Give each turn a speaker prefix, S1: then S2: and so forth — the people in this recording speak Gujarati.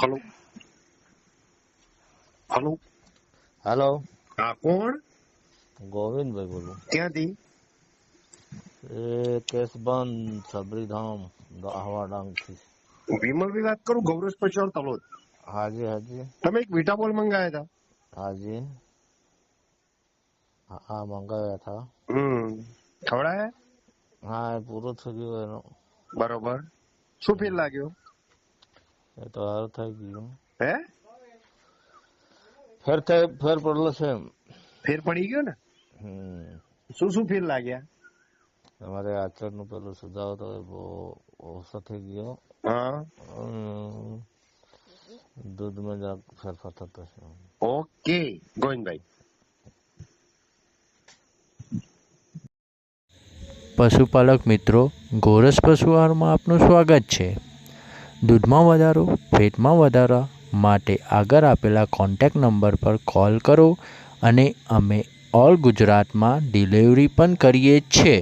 S1: હલો હલો
S2: હેલો,
S1: હા કોણ?
S2: ગોવિંદભાઈ બોલું.
S1: ક્યાંથી?
S2: એ કેશબંધ સબરીધામ આહવા ડાંગથી.
S1: વિમલભાઈ વાત કરું, ગૌરવ પચોર તલોદ.
S2: હાજી હાજી
S1: તમે એક વિટાબોલ મંગાયા હતા.
S2: હાજી હા મંગાવ્યા હતા.
S1: ખવડાયા?
S2: હા એ પૂરો થઈ ગયો એનો.
S1: બરોબર. શું ફેર લાગ્યો?
S2: એ તો હારું થઈ ગયું.
S1: હે
S2: ફેર પડલો છે એમ.
S1: ફેર પડી ગયો ને? શું ફેર લાગ્યા?
S2: તમારે આચરણનું પેલું સુધારો તો બહુ ઓછો થઈ ગયો.
S1: હા
S2: દૂધમાં જરાક ફેરફાર થતો છે.
S1: ઓકે ગોવિંદભાઈ.
S3: પશુપાલક મિત્રો, ગોરસ પશુ આહારમાં આપનું સ્વાગત છે. દૂધમાં વધારો, ફેટમાં વધારા માટે આગળ આપેલા કોન્ટેક્ટ નંબર પર કોલ કરો અને અમે ઓલ ગુજરાતમાં ડિલિવરી પણ કરીએ છીએ.